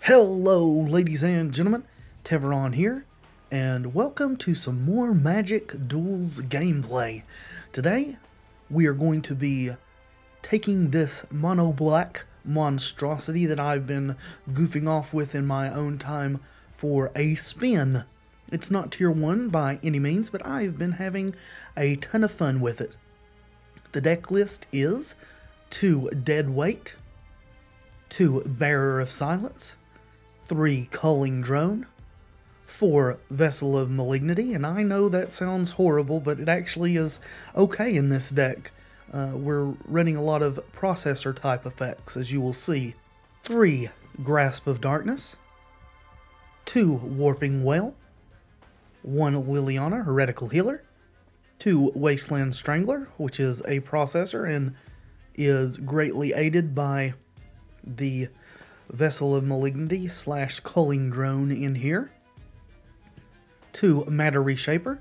Hello, ladies and gentlemen, Tevaron here, and welcome to some more Magic Duels gameplay. Today, we are going to be taking this mono black monstrosity that I've been goofing off with in my own time for a spin. It's not tier 1 by any means, but I've been having a ton of fun with it. The deck list is 2 Deadweight, 2 Bearer of Silence, 3 Culling Drone, 4 Vessel of Malignity, and I know that sounds horrible, but it actually is okay in this deck. We're running a lot of processor type effects, as you will see. 3 Grasp of Darkness, 2 Warping Well, 1 Liliana, Heretical Healer, 2 Wasteland Strangler, which is a processor and is greatly aided by the Vessel of Malignity / Culling Drone in here, 2 Matter Reshaper,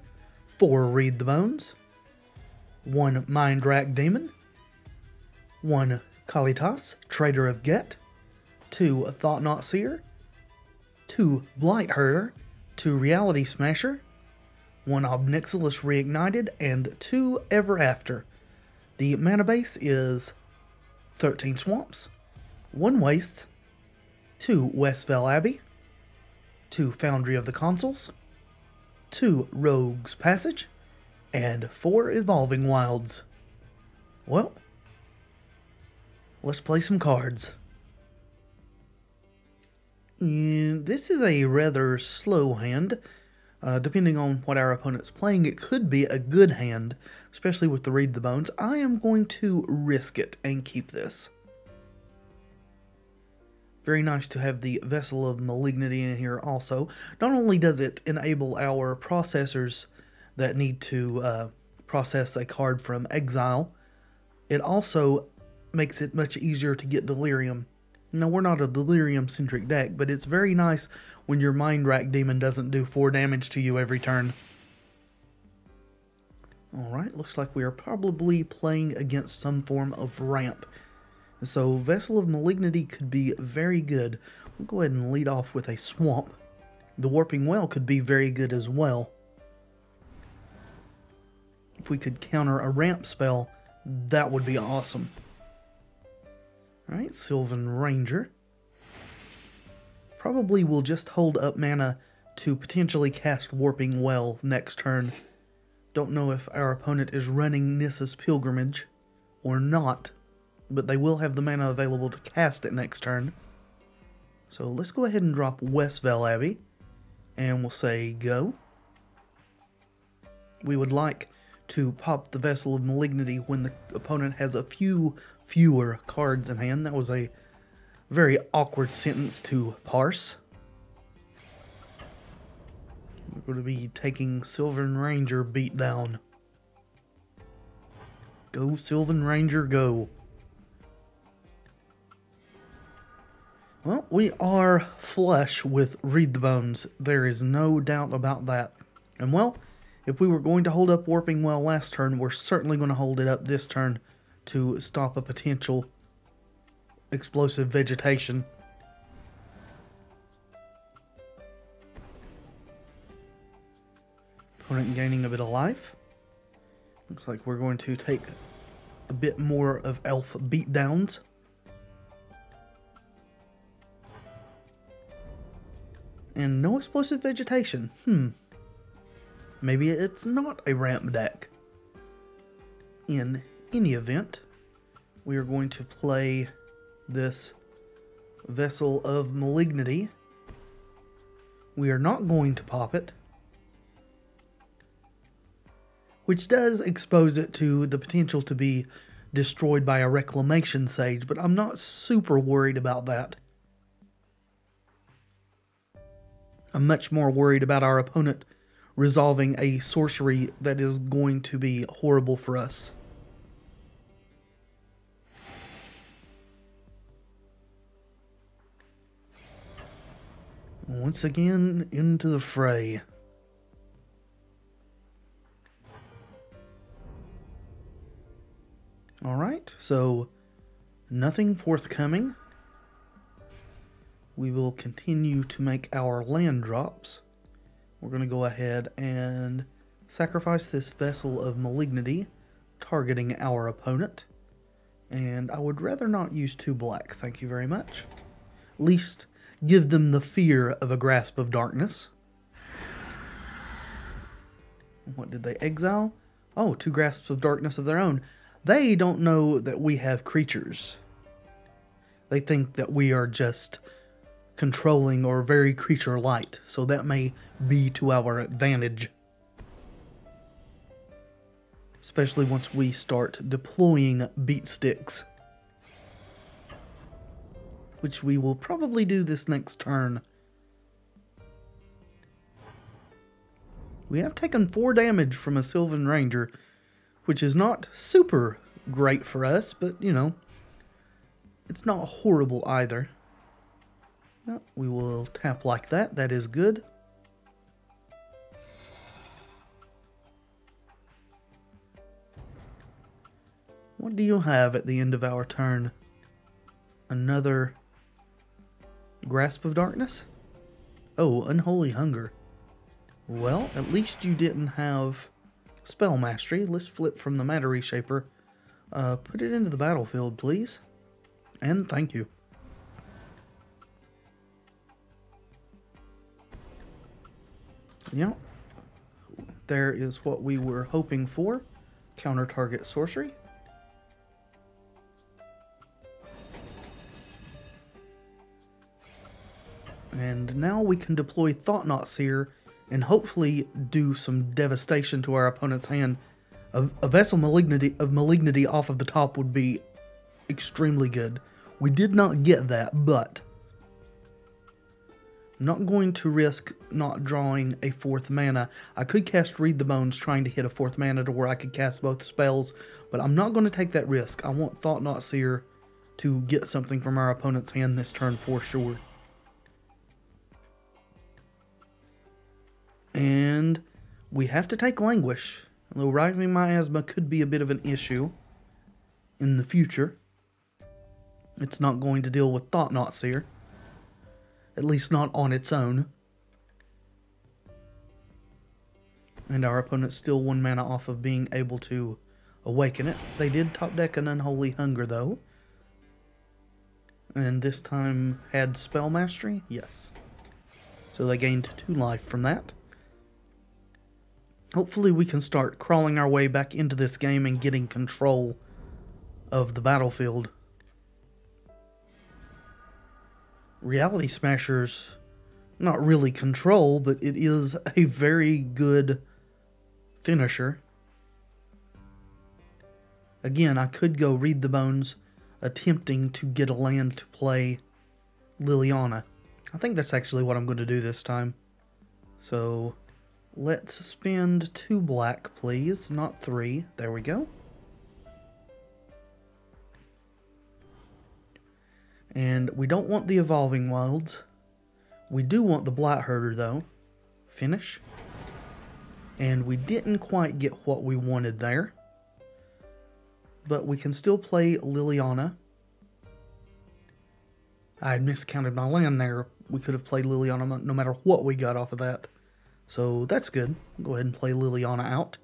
4 Read the Bones, 1 Mind Rack Demon, 1 Kalitas, Trader of Get, 2 Thought Not Seer, 2 Blight Herder, 2 Reality Smasher, 1 Obnixilis Reignited, and 2 Ever After. The mana base is 13 Swamps, 1 Waste, 2 Westvale Abbey, 2 Foundry of the Consuls, 2 Rogue's Passage, and 4 Evolving Wilds. Well, let's play some cards. And this is a rather slow hand. Depending on what our opponent's playing, it could be a good hand, especially with the Read the Bones. I am going to risk it and keep this. Very nice to have the Vessel of Malignity in here also. Not only does it enable our processors that need to process a card from exile, it also makes it much easier to get Delirium. Now, we're not a Delirium-centric deck, but it's very nice when your Mind Rack Demon doesn't do 4 damage to you every turn. Alright, looks like we are probably playing against some form of ramp. So, Vessel of Malignity could be very good. We'll go ahead and lead off with a Swamp. The Warping Well could be very good as well. If we could counter a ramp spell, that would be awesome. Alright, Sylvan Ranger. Probably will just hold up mana to potentially cast Warping Well next turn. Don't know if our opponent is running Nissa's Pilgrimage or not, but they will have the mana available to cast it next turn. So let's go ahead and drop Westvale Abbey, and we'll say go. We would like to pop the Vessel of Malignity when the opponent has a few fewer cards in hand. That was a very awkward sentence to parse. We're going to be taking Sylvan Ranger beatdown. Go Sylvan Ranger, go. Well, we are flush with Read the Bones. There is no doubt about that. And well, if we were going to hold up Warping Well last turn, we're certainly going to hold it up this turn to stop a potential explosive vegetation. Opponent gaining a bit of life. Looks like we're going to take a bit more of elf beatdowns. And no explosive vegetation. Maybe it's not a ramp deck. In any event, we are going to play this Vessel of Malignity. We are not going to pop it, which does expose it to the potential to be destroyed by a Reclamation Sage, but I'm not super worried about that. I'm much more worried about our opponent resolving a sorcery that is going to be horrible for us. Once again, into the fray. Alright, so nothing forthcoming. we will continue to make our land drops. We're going to go ahead and sacrifice this Vessel of Malignity, targeting our opponent. And I would rather not use 2 black, thank you very much. At least give them the fear of a Grasp of Darkness. What did they exile? Oh, 2 Grasps of Darkness of their own. They don't know that we have creatures. They think that we are just controlling or very creature light, so that may be to our advantage. Especially once we start deploying beat sticks, which we will probably do this next turn. We have taken 4 damage from a Sylvan Ranger, which is not super great for us, but you know, it's not horrible either. No, we will tap like that. That is good. What do you have at the end of our turn? Another Grasp of Darkness? Oh, Unholy Hunger. Well, at least you didn't have Spell Mastery. Let's flip from the Matter Reshaper. Put it into the battlefield, please. And thank you. Yep. There is what we were hoping for. Counter target sorcery. And now we can deploy Thought-Knot Seer and hopefully do some devastation to our opponent's hand. A Vessel of Malignity off of the top would be extremely good. We did not get that, but I'm not going to risk not drawing a 4th mana. I could cast Read the Bones trying to hit a 4th mana to where I could cast both spells, but I'm not going to take that risk. I want Thought-Knot Seer to get something from our opponent's hand this turn for sure. And we have to take Languish, although Rising Miasma could be a bit of an issue in the future. It's not going to deal with Thought-Knot Seer, at least not on its own. And our opponent's still 1 mana off of being able to awaken it. They did top deck an Unholy Hunger though. And this time had Spell Mastery? Yes. So they gained 2 life from that. Hopefully we can start crawling our way back into this game and getting control of the battlefield. Reality Smashers, not really control, but it is a very good finisher. Again, I could go Read the Bones, attempting to get a land to play Liliana. I think that's actually what I'm going to do this time. So let's spend 2 black, please, not 3. There we go. And we don't want the Evolving Wilds. We do want the Blight Herder, though. Finish. And we didn't quite get what we wanted there. But we can still play Liliana. I had miscounted my land there. We could have played Liliana no matter what we got off of that. So that's good. Go ahead and play Liliana out.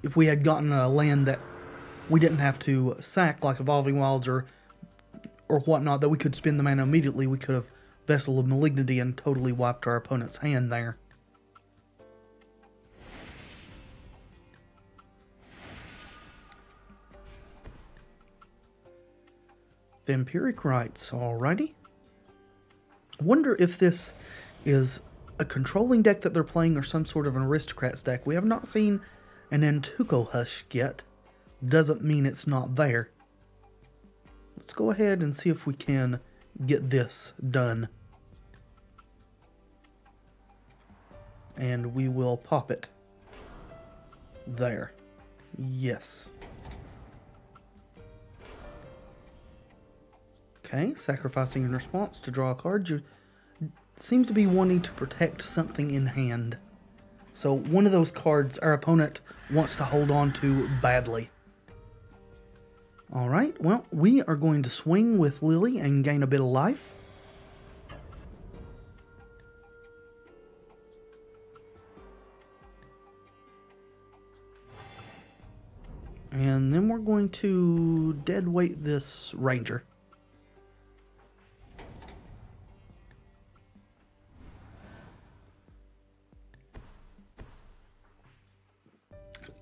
If we had gotten a land that we didn't have to sack, like Evolving Wilds or whatnot, that we could spend the mana immediately, we could have Vessel of Malignity and totally wiped our opponent's hand there. Vampiric Rites, alrighty. I wonder if this is a controlling deck that they're playing or some sort of an Aristocrats deck. We have not seen an Antuco Husk yet. Doesn't mean it's not there. Let's go ahead and see if we can get this done. And we will pop it. There. Yes. Okay, sacrificing in response to draw a card. You seem to be wanting to protect something in hand. So one of those cards our opponent wants to hold on to badly. Alright, well, we are going to swing with Lily and gain a bit of life. And then we're going to deadweight this ranger.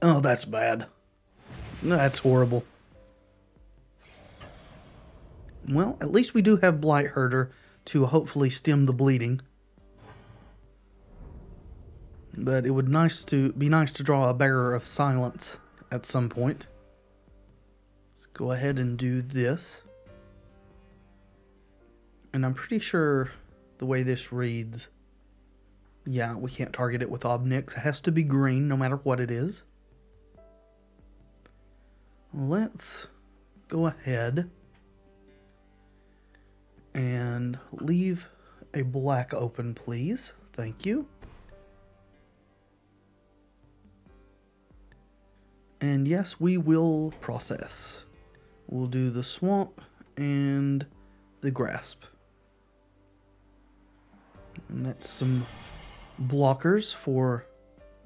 Oh, that's bad. That's horrible. Well, at least we do have Blight Herder to hopefully stem the bleeding. But it would be nice to draw a Bearer of Silence at some point. Let's go ahead and do this. And I'm pretty sure the way this reads, yeah, we can't target it with Obnix. It has to be green no matter what it is. Let's go ahead and leave a black open, please. Thank you. And yes, we will process. We'll do the swamp and the grasp. And that's some blockers for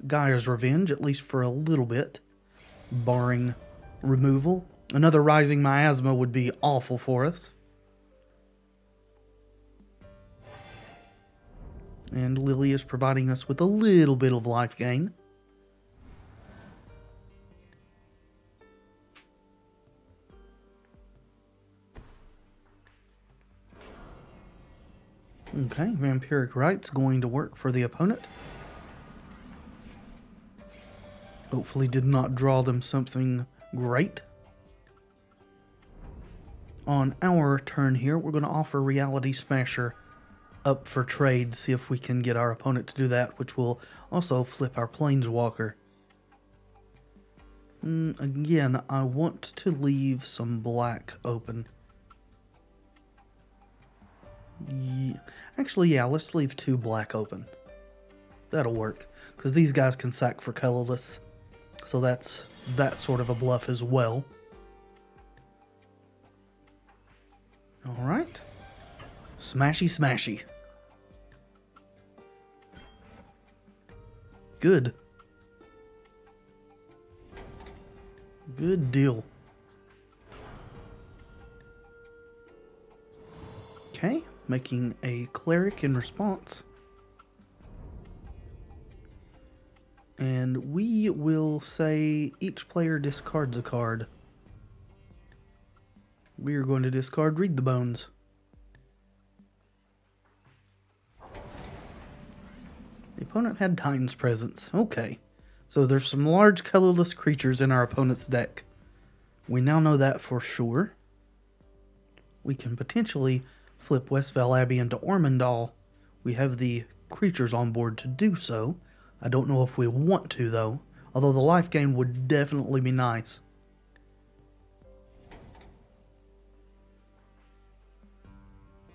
Gaia's Revenge, at least for a little bit, barring removal. Another Rising Miasma would be awful for us. And Lily is providing us with a little bit of life gain. Okay, Vampiric Right's going to work for the opponent. Hopefully did not draw them something great. On our turn here, we're going to offer Reality Smasher up for trade, see if we can get our opponent to do that, which will also flip our Planeswalker. Again, I want to leave some black open. Actually, yeah, let's leave 2 black open. That'll work, because these guys can sack for colorless, so that's that sort of a bluff as well. Alright. Smashy smashy. Good. Good deal. Okay, making a cleric in response. And we will say each player discards a card. We are going to discard Read the Bones. The opponent had Titan's Presence. Okay. So there's some large colorless creatures in our opponent's deck. We now know that for sure. We can potentially flip Westvale Abbey into Ormondal. We have the creatures on board to do so. I don't know if we want to, though. Although the life gain would definitely be nice.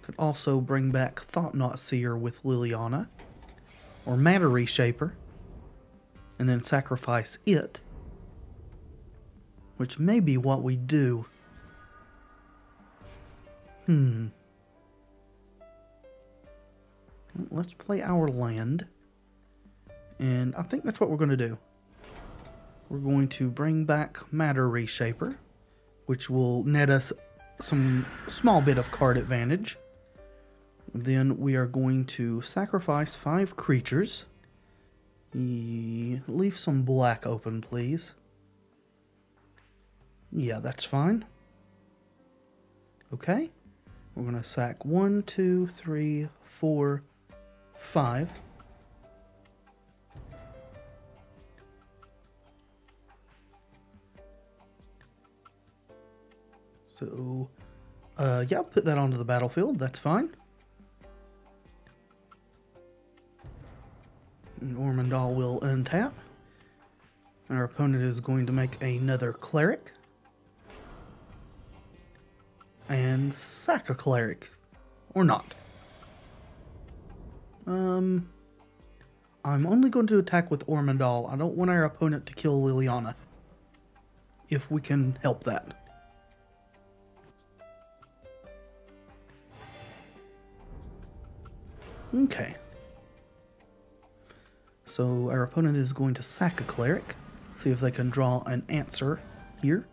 Could also bring back Thought-Knot Seer with Liliana. Or Matter Reshaper. And then sacrifice it. Which may be what we do. Let's play our land. And I think that's what we're going to do. We're going to bring back Matter Reshaper, which will net us some small bit of card advantage. Then we are going to sacrifice 5 creatures. Leave some black open, please. Yeah, that's fine. Okay. We're going to sack 1, 2, 3, 4, 5. So, yeah, put that onto the battlefield. That's fine. And Ormondal will untap. Our opponent is going to make another cleric. And sack a cleric. Or not. I'm only going to attack with Ormondal. I don't want our opponent to kill Liliana. If we can help that. Okay. So our opponent is going to sack a cleric. See if they can draw an answer here.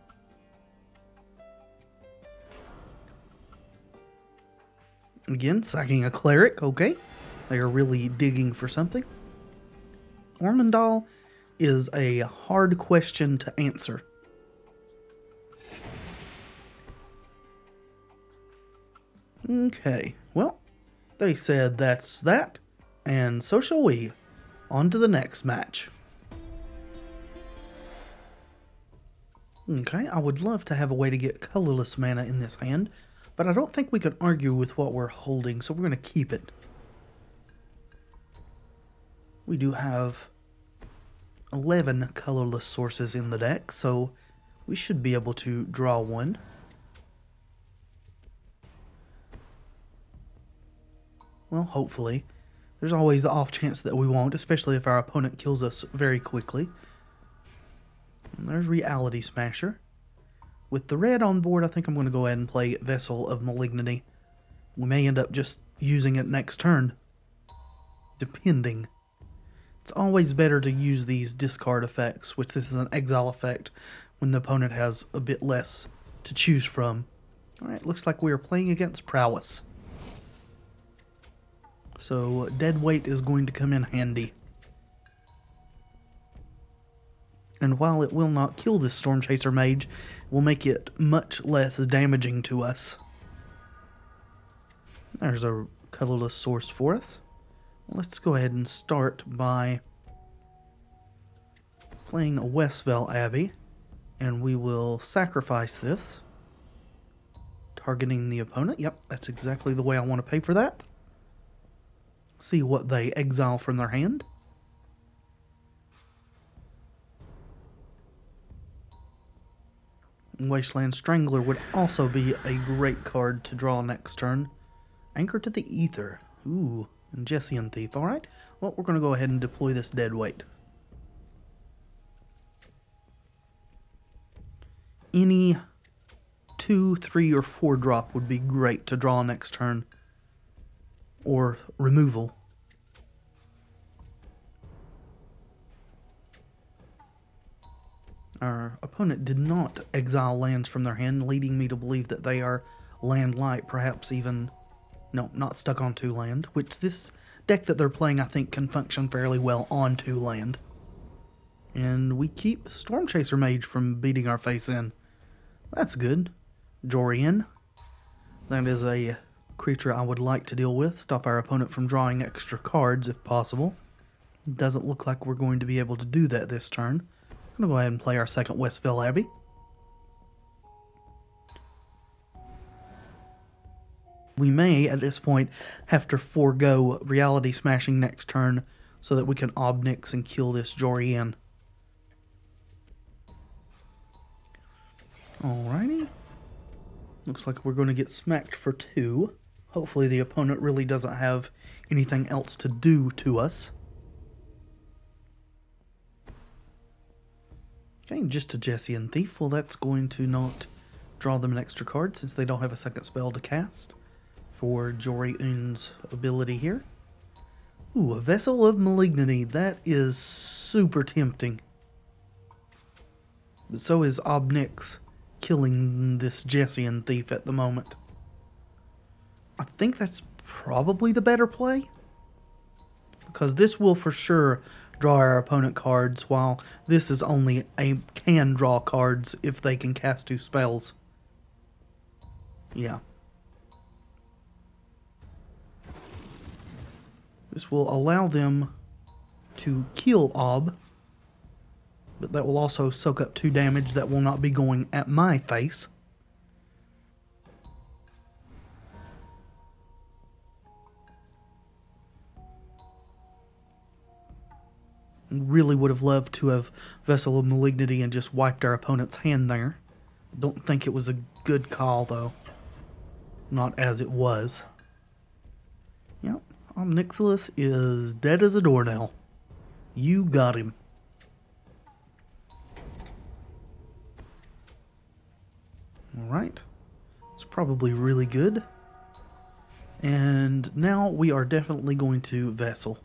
Again, sacking a cleric, okay. They are really digging for something. Ormondal is a hard question to answer. Okay, well, they said that's that, and so shall we. On to the next match. Okay, I would love to have a way to get colorless mana in this hand, but I don't think we could argue with what we're holding, so we're going to keep it. We do have 11 colorless sources in the deck, so we should be able to draw one. Well, hopefully. There's always the off chance that we won't, especially if our opponent kills us very quickly. And there's Reality Smasher. With the red on board, I think I'm going to go ahead and play Vessel of Malignity. We may end up just using it next turn, depending. It's always better to use these discard effects, which this is an exile effect, when the opponent has a bit less to choose from. Alright, looks like we are playing against Prowess. So, dead weight is going to come in handy. And while it will not kill this Storm Chaser Mage, it will make it much less damaging to us. There's a colorless source for us. Let's go ahead and start by playing a Westvale Abbey, and we will sacrifice this, targeting the opponent. Yep, that's exactly the way I want to pay for that. See what they exile from their hand. Wasteland Strangler would also be a great card to draw next turn. Anchor to the Ether. Ooh, and Jessian Thief. Alright, well, we're going to go ahead and deploy this dead weight. Any 2, 3, or 4 drop would be great to draw next turn. Or removal. Our opponent did not exile lands from their hand, leading me to believe that they are land light, perhaps even... No, not stuck on 2 land, which this deck that they're playing I think can function fairly well on 2 land. And we keep Storm Chaser Mage from beating our face in. That's good. Jorian. That is a creature I would like to deal with. Stop our opponent from drawing extra cards if possible. Doesn't look like we're going to be able to do that this turn. I'm going to go ahead and play our second Westvale Abbey. We may, at this point, have to forego Reality Smashing next turn so that we can Obnix and kill this Jorian. Alrighty. Looks like we're going to get smacked for 2. Hopefully the opponent really doesn't have anything else to do to us. Okay, just a Jessian Thief. Well, that's going to not draw them an extra card since they don't have a second spell to cast for Jorian's ability here. Ooh, a Vessel of Malignity. That is super tempting. But so is Obnix killing this Jessian Thief at the moment. I think that's probably the better play, because this will for sure draw our opponent cards, while this is only a can draw cards if they can cast 2 spells. Yeah. This will allow them to kill Ob, but that will also soak up 2 damage that will not be going at my face. Really would have loved to have Vessel of Malignity and just wiped our opponent's hand there. Don't think it was a good call, though. Not as it was. Yep, Omnixilus is dead as a doornail. You got him. Alright. It's probably really good. And now we are definitely going to Vessel.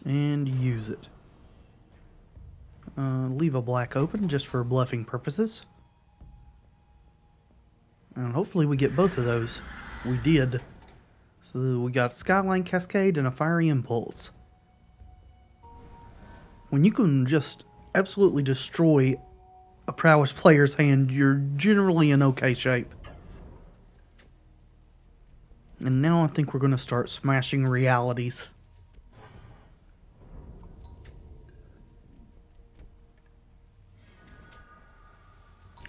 And use it. Leave a black open just for bluffing purposes. And hopefully we get both of those. We did. So we got Skyline Cascade and a Fiery Impulse. When you can just absolutely destroy a prowess player's hand, you're generally in okay shape. And now I think we're going to start smashing realities.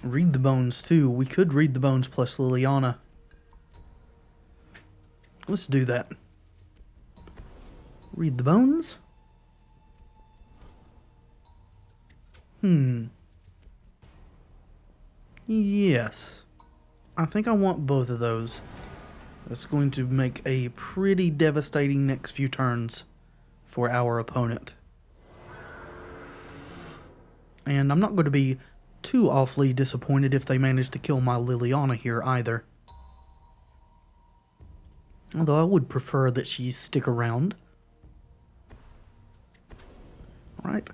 Read the bones too. We could read the bones plus Liliana. Let's do that. Read the bones. Yes. I think I want both of those. That's going to make a pretty devastating next few turns for our opponent. And I'm not going to be too awfully disappointed if they manage to kill my Liliana here either. Although I would prefer that she stick around. Alright.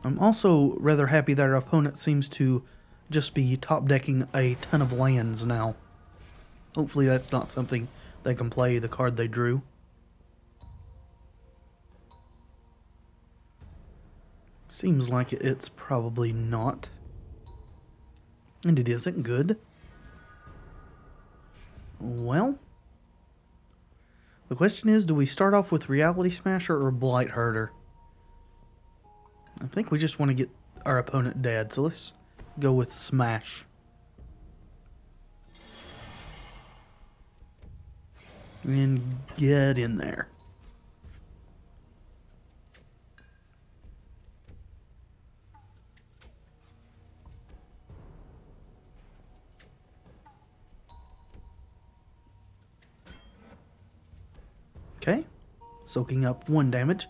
I'm also rather happy that our opponent seems to just be top decking a ton of lands now. Hopefully that's not something they can play the card they drew. Seems like it's probably not. And it isn't good. Well, the question is, do we start off with Reality Smasher or Blight Herder? I think we just want to get our opponent dead, so let's go with Smash. And get in there. Okay, soaking up 1 damage.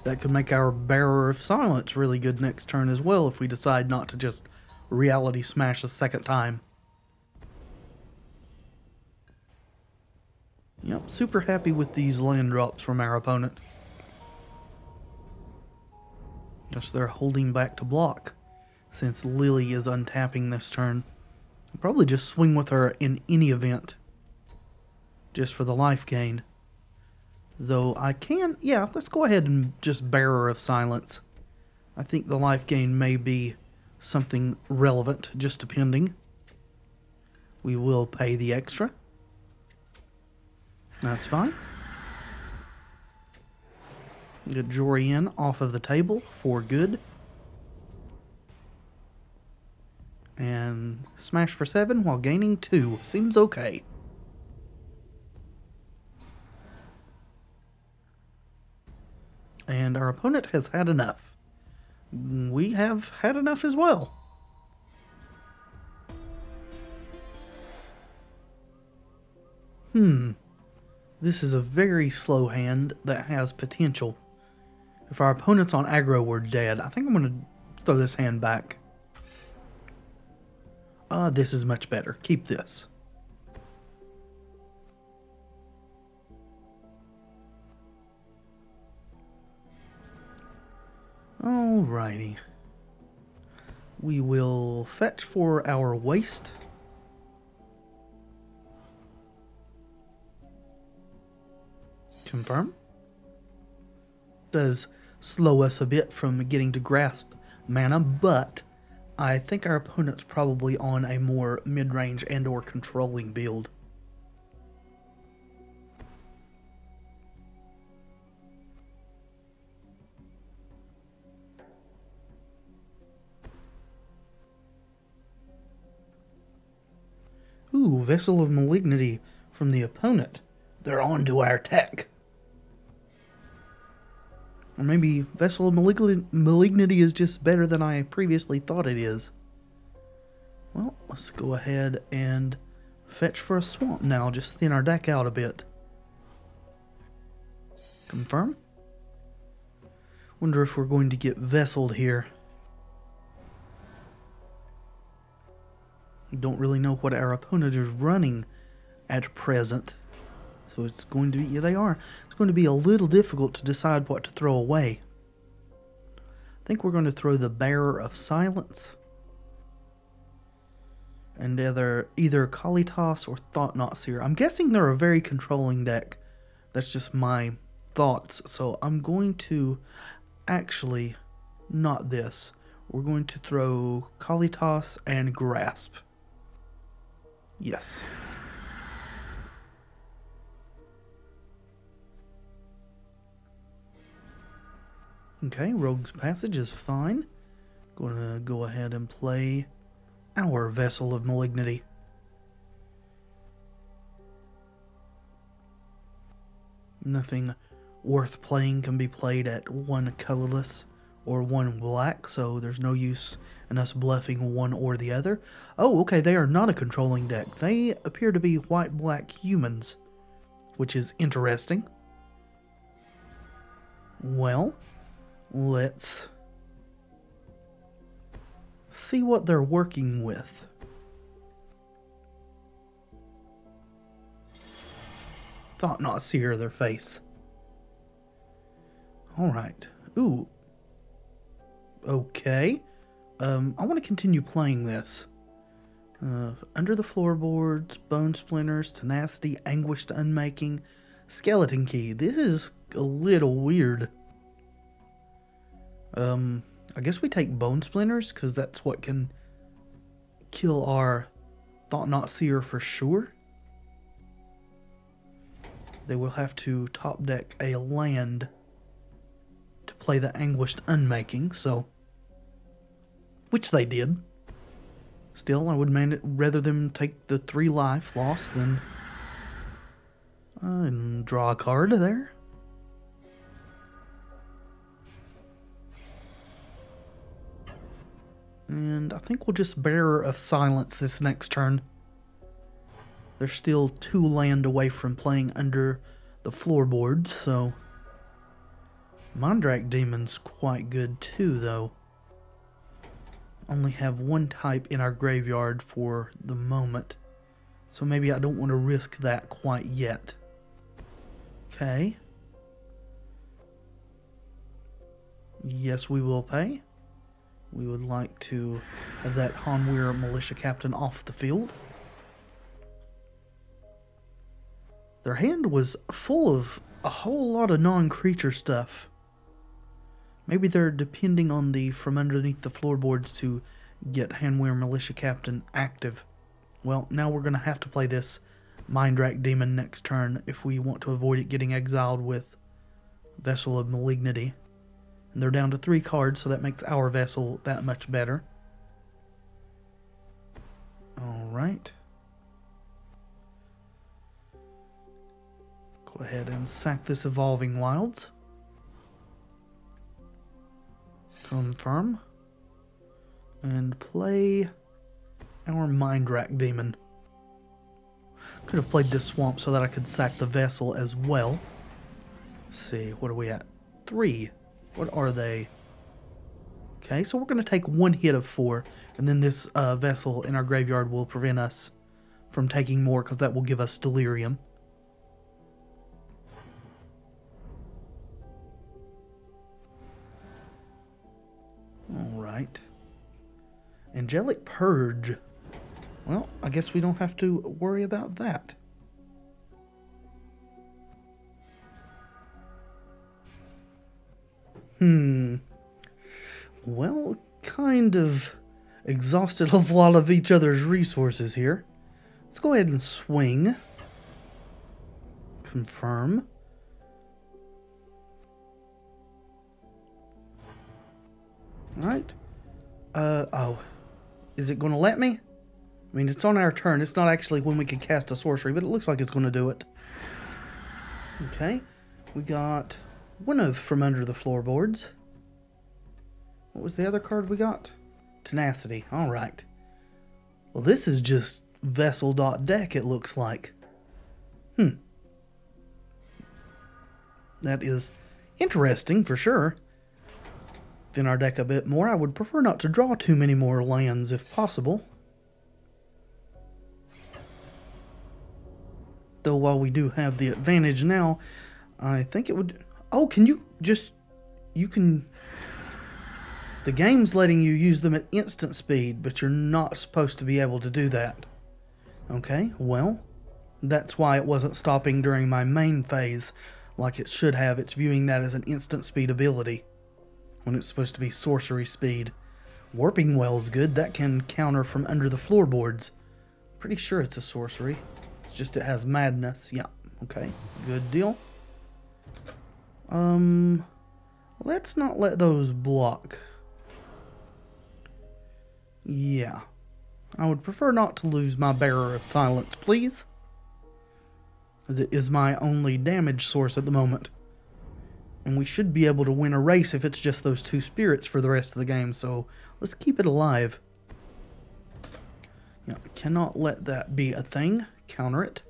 That could make our Bearer of Silence really good next turn as well if we decide not to just Reality Smash a second time. Yep, super happy with these land drops from our opponent. Guess they're holding back to block since Lily is untapping this turn. I'll probably just swing with her in any event, just for the life gain. Though I can, yeah, let's go ahead and just Bearer of Silence. I think the life gain may be something relevant, just depending. We will pay the extra. That's fine. Get Jorian off of the table for good. And smash for 7 while gaining 2. Seems okay. And our opponent has had enough. We have had enough as well. This is a very slow hand that has potential. If our opponent's on aggro, we're dead. I think I'm going to throw this hand back. This is much better. Keep this. Alrighty. We will fetch for our waste. Confirm. Does slow us a bit from getting to grasp mana, but I think our opponent's probably on a more mid-range and or controlling build. Ooh, Vessel of Malignity from the opponent. They're on to our tech. Or maybe Vessel of Malignity is just better than I previously thought it is. Well, let's go ahead and fetch for a swamp now. Just thin our deck out a bit. Confirm. Wonder if we're going to get Vesseled here. Don't really know what our opponent is running at present. So it's going to be, yeah, they are. It's going to be a little difficult to decide what to throw away. I think we're going to throw the Bearer of Silence. And either Kalitas or Thought Not Seer. I'm guessing they're a very controlling deck. That's just my thoughts. So I'm going to actually not this. We're going to throw Kalitas and Grasp. Yes. Okay, Rogue's Passage is fine. Gonna go ahead and play our Vessel of Malignity. Nothing worth playing can be played at one colorless or one black, so there's no use in us bluffing one or the other. Oh, okay, they are not a controlling deck. They appear to be white-black humans, which is interesting. Well, let's see what they're working with. Thought Not Seer their face. Alright. Ooh. Okay. I want to continue playing this. Under the Floorboards, Bone Splinters, Tenacity, Anguished Unmaking, Skeleton Key. This is a little weird. I guess we take Bone Splinters, because that's what can kill our Thought Not Seer for sure. They will have to top deck a land to play the Anguished Unmaking, so... which they did. Still, I would rather them take the 3 life loss than... and draw a card there. And I think we'll just Bearer of Silence this next turn. They're still 2 land away from playing under the floorboards, so... Mindrak Demon's quite good too, though. Only have 1 type in our graveyard for the moment, so maybe I don't want to risk that quite yet. Okay. Yes, we will pay. We would like to have that Hanweir Militia Captain off the field. Their hand was full of a whole lot of non-creature stuff. Maybe they're depending on the from underneath the floorboards to get Hanweir Militia Captain active. Well, now we're going to have to play this Mindrak Demon next turn if we want to avoid it getting exiled with Vessel of Malignity. And they're down to 3 cards, so that makes our Vessel that much better. Alright. Go ahead and sack this Evolving Wilds. Confirm. And play our Mindrak Demon. Could have played this Swamp so that I could sack the Vessel as well. Let's see, what are we at? 3. What are they? Okay, so we're going to take 1 hit of 4, and then this Vessel in our graveyard will prevent us from taking more, because that will give us Delirium. Alright. Angelic Purge. Well, I guess we don't have to worry about that. Well, kind of exhausted a lot of each other's resources here. Let's go ahead and swing. Confirm. Alright. Oh. Is it going to let me? I mean, it's on our turn. It's not actually when we can cast a sorcery, but it looks like it's going to do it. Okay. We got one of From Under the Floorboards. What was the other card we got? Tenacity. Alright. Well, this is just Vessel.deck, it looks like. That is interesting, for sure. Thin our deck a bit more. I would prefer not to draw too many more lands, if possible. Though while we do have the advantage now, I think it would... Oh, can you just... You can... The game's letting you use them at instant speed, but you're not supposed to be able to do that. Okay, well, that's why it wasn't stopping during my main phase like it should have. It's viewing that as an instant speed ability when it's supposed to be sorcery speed. Warping Well's good. That can counter from under the floorboards. Pretty sure it's a sorcery. It's just it has madness. Yeah, okay, good deal. Let's not let those block. Yeah. I would prefer not to lose my Bearer of Silence, please, as it is my only damage source at the moment. And we should be able to win a race if it's just those two spirits for the rest of the game, so let's keep it alive. Yeah, cannot let that be a thing. Counter it.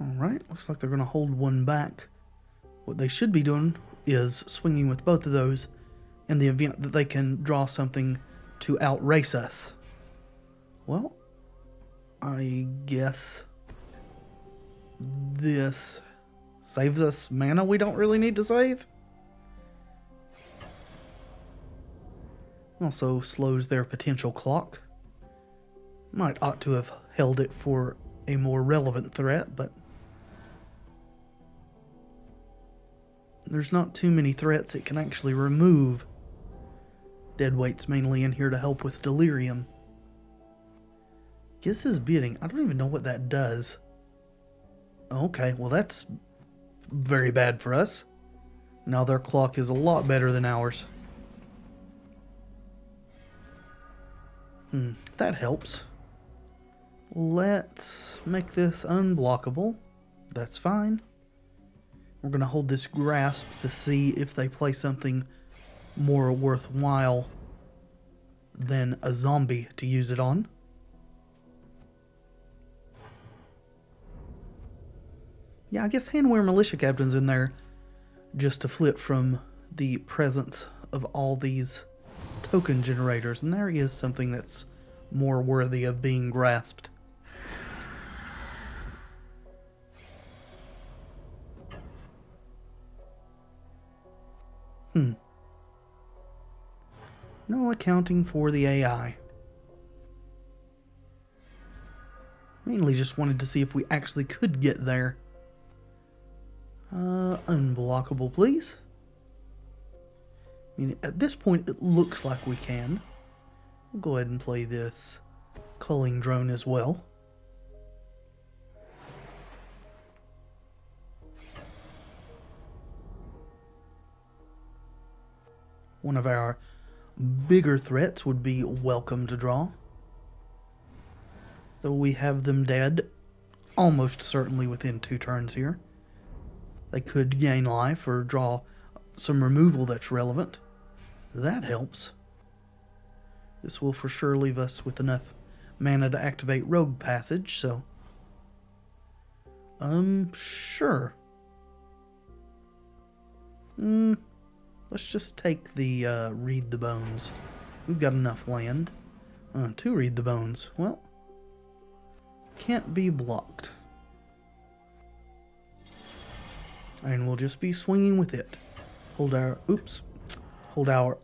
Alright, looks like they're going to hold one back. What they should be doing is swinging with both of those in the event that they can draw something to outrace us. Well, I guess this saves us mana we don't really need to save. Also slows their potential clock. Might ought to have held it for a more relevant threat, but there's not too many threats it can actually remove. Deadweight's mainly in here to help with delirium. Guess his bidding. I don't even know what that does. Okay, well that's very bad for us. Now their clock is a lot better than ours. That helps. Let's make this unblockable. That's fine. We're going to hold this grasp to see if they play something more worthwhile than a zombie to use it on. Yeah, I guess Handwear Militia Captain's in there just to flip from the presence of all these token generators. And there is something that's more worthy of being grasped. No accounting for the AI. Mainly just wanted to see if we actually could get there. Unblockable, please. I mean, at this point, it looks like we can. We'll go ahead and play this culling drone as well. One of our bigger threats would be welcome to draw. Though we have them dead almost certainly within 2 turns here. They could gain life or draw some removal that's relevant. That helps. This will for sure leave us with enough mana to activate Rogue Passage, so sure. Let's just take the Read the Bones. We've got enough land to Read the Bones. Well, can't be blocked. And we'll just be swinging with it. Hold our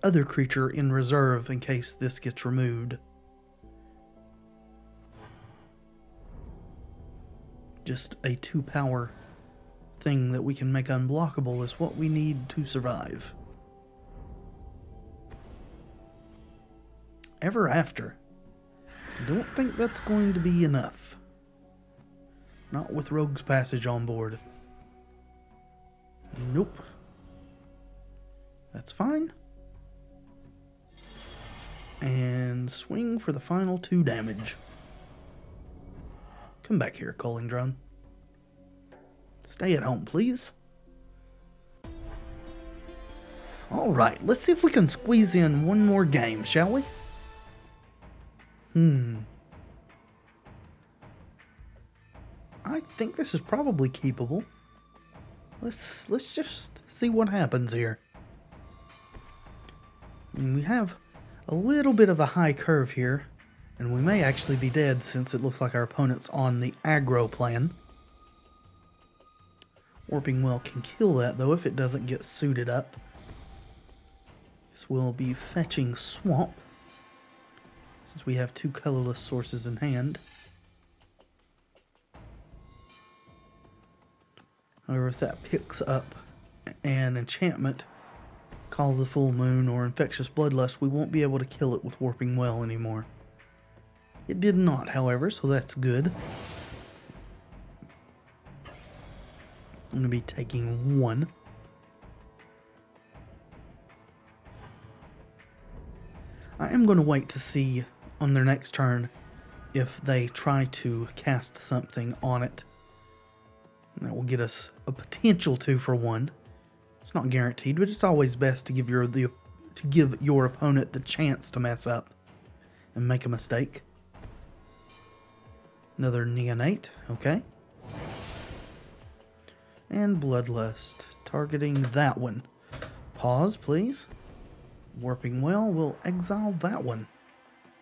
other creature in reserve in case this gets removed. Just a 2-power thing that we can make unblockable is what we need to survive. Ever After. Don't think that's going to be enough. Not with Rogue's Passage on board. Nope. That's fine. And swing for the final 2 damage. Come back here, culling drone. Stay at home, please. Alright, let's see if we can squeeze in one more game, shall we? I think this is probably keepable. Let's just see what happens here. I mean, we have a little bit of a high curve here, and we may actually be dead since it looks like our opponent's on the aggro plan. Warping Well can kill that, though, if it doesn't get suited up. This will be fetching Swamp, since we have two colorless sources in hand. However, if that picks up an enchantment, Call of the Full Moon or Infectious Bloodlust, we won't be able to kill it with Warping Well anymore. It did not, however, so that's good. I'm going to be taking one. I am going to wait to see on their next turn if they try to cast something on it. That will get us a potential 2-for-1. It's not guaranteed, but it's always best to give your opponent the chance to mess up and make a mistake. Another Neonate, okay. And Bloodlust, targeting that one. Pause, please. Warping Well will exile that one,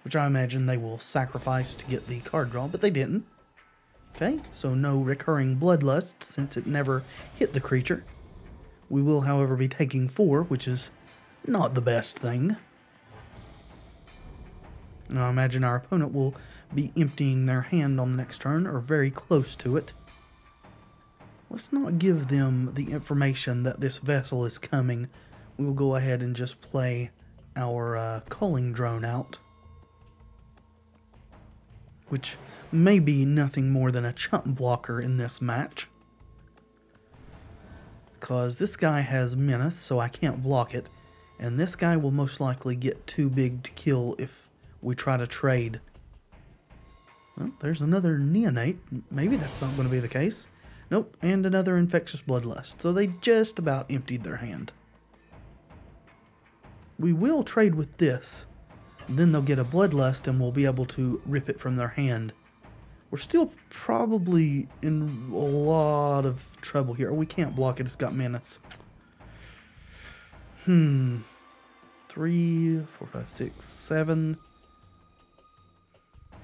which I imagine they will sacrifice to get the card draw, but they didn't. Okay, so no recurring Bloodlust since it never hit the creature. We will, however, be taking 4, which is not the best thing. Now I imagine our opponent will be emptying their hand on the next turn, or very close to it. Let's not give them the information that this vessel is coming. We will go ahead and just play our culling drone out, which may be nothing more than a chump blocker in this match. Because this guy has Menace, so I can't block it. And this guy will most likely get too big to kill if we try to trade. Well, there's another Neonate. Maybe that's not going to be the case. Nope, and another Infectious Bloodlust. So they just about emptied their hand. We will trade with this. Then they'll get a Bloodlust and we'll be able to rip it from their hand. We're still probably in a lot of trouble here. We can't block it. It's got Menace. 3, 4, 5, 6, 7. I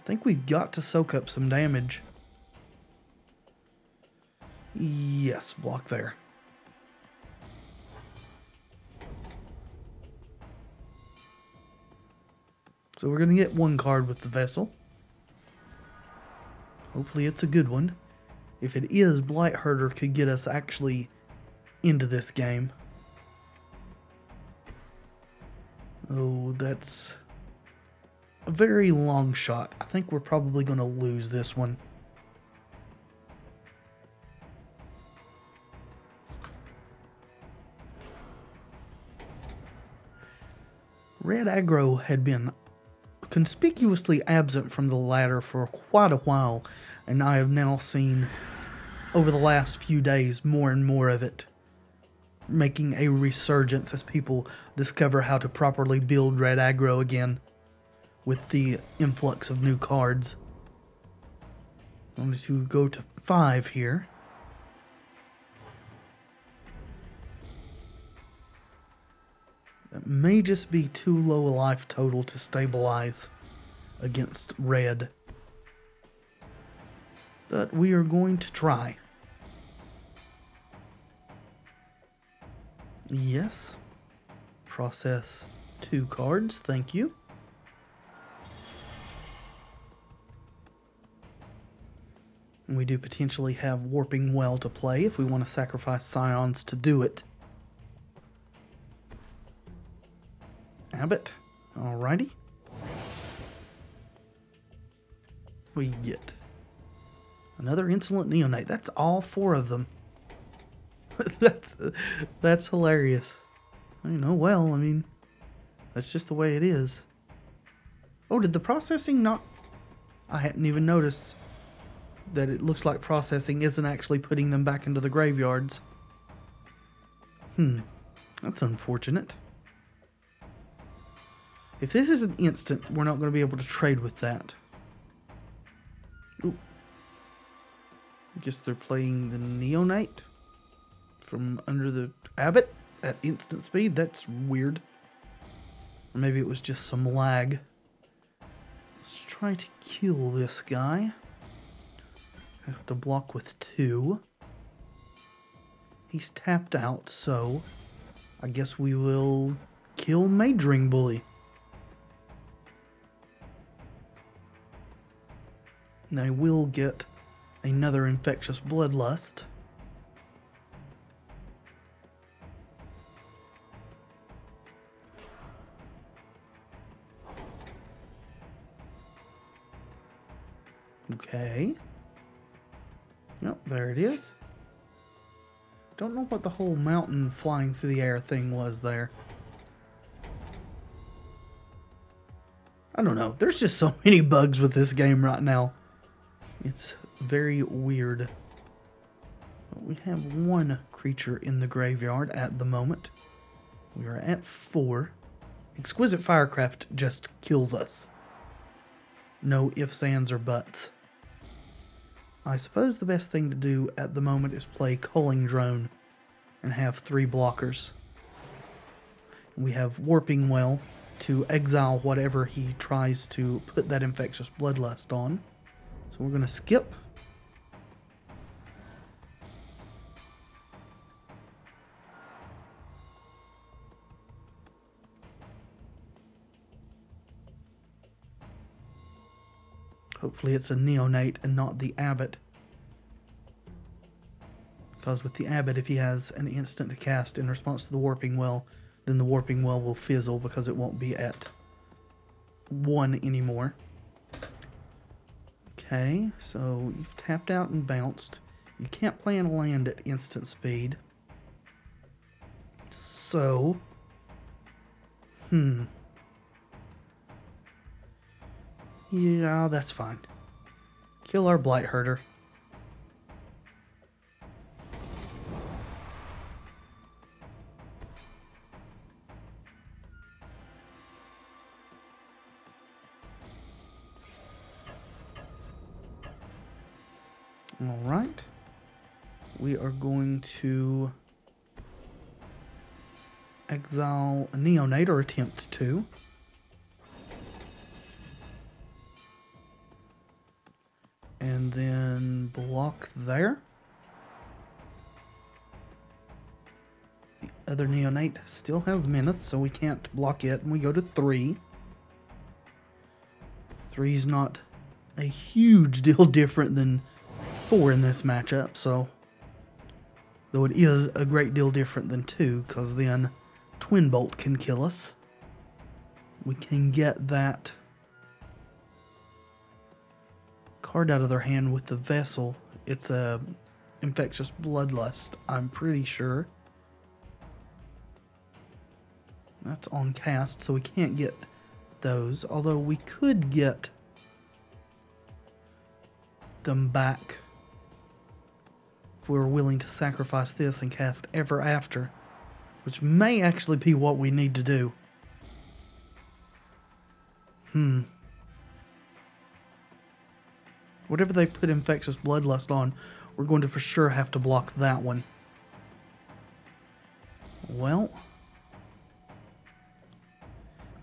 think we've got to soak up some damage. Yes, block there. So we're going to get one card with the vessel. Hopefully it's a good one. If it is, Blightherder could get us actually into this game. Oh, that's a very long shot. I think we're probably going to lose this one. Red aggro had been conspicuously absent from the ladder for quite a while, and I have now seen over the last few days more and more of it making a resurgence as people discover how to properly build red aggro again with the influx of new cards. I'm going to go to 5 here. That may just be too low a life total to stabilize against red. But we are going to try. Yes. Process 2 cards, thank you. And we do potentially have Warping Well to play if we want to sacrifice Scions to do it. Abbott, alrighty. What do you get? Another Insolent Neonate. That's all 4 of them. that's hilarious. Well, I mean, that's just the way it is. Oh, did the processing not... I hadn't even noticed that it looks like processing isn't actually putting them back into the graveyards. That's unfortunate. If this is an instant, we're not going to be able to trade with that. Ooh. I guess they're playing the Neonate from under the Abbott at instant speed. That's weird. Or maybe it was just some lag. Let's try to kill this guy, Have to block with 2. He's tapped out, so I guess we will kill Mage Ring Bully. And I will get another Infectious Bloodlust. Okay. Yep, there it is. Don't know what the whole mountain flying through the air thing was there. I don't know. There's just so many bugs with this game right now. It's very weird. We have 1 creature in the graveyard at the moment. We are at 4. Exquisite Firecraft just kills us. No ifs, ands, or buts. I suppose the best thing to do at the moment is play Culling Drone and have 3 blockers. We have Warping Well to exile whatever he tries to put that Infectious Bloodlust on. So we're going to skip. Hopefully it's a Neonate and not the Abbot. Because with the Abbot, if he has an instant to cast in response to the Warping Well, then the Warping Well will fizzle because it won't be at 1 anymore. Okay, so you've tapped out and bounced. You can't play in a land at instant speed. So, yeah, that's fine. Kill our Blight Herder. Alright. We are going to exile a Neonate, or attempt to. And then block there. The other Neonate still has Menace, so we can't block it, and we go to 3. 3's not a huge deal different than 4 in this matchup, so though it is a great deal different than 2, because then Twin Bolt can kill us. We can get that card out of their hand with the Vessel. It's a Infectious Bloodlust, I'm pretty sure. That's on cast, so we can't get those, although we could get them back if we were willing to sacrifice this and cast Ever After, which may actually be what we need to do. Whatever they put Infectious Bloodlust on, we're going to for sure have to block that one. Well,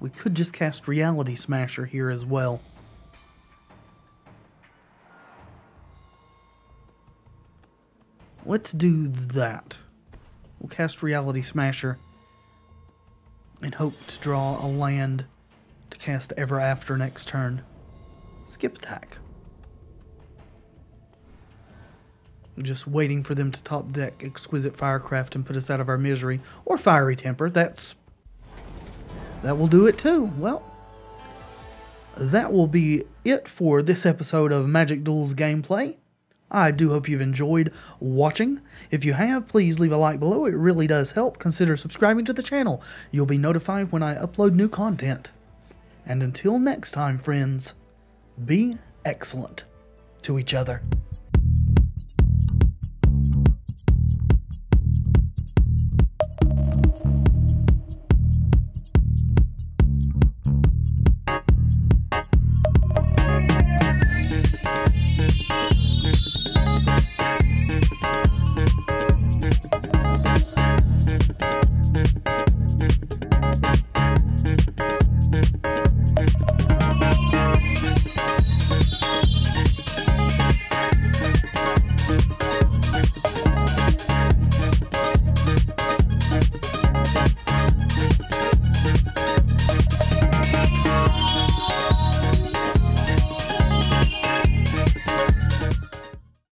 we could just cast Reality Smasher here as well. Let's do that. We'll cast Reality Smasher and hope to draw a land to cast Ever After next turn. Skip attack. Just waiting for them to top deck Exquisite Firecraft and put us out of our misery. Or Fiery Temper. That will do it too. Well, that will be it for this episode of Magic Duels gameplay. I do hope you've enjoyed watching. If you have, please leave a like below. It really does help. Consider subscribing to the channel. You'll be notified when I upload new content. And until next time, friends, be excellent to each other.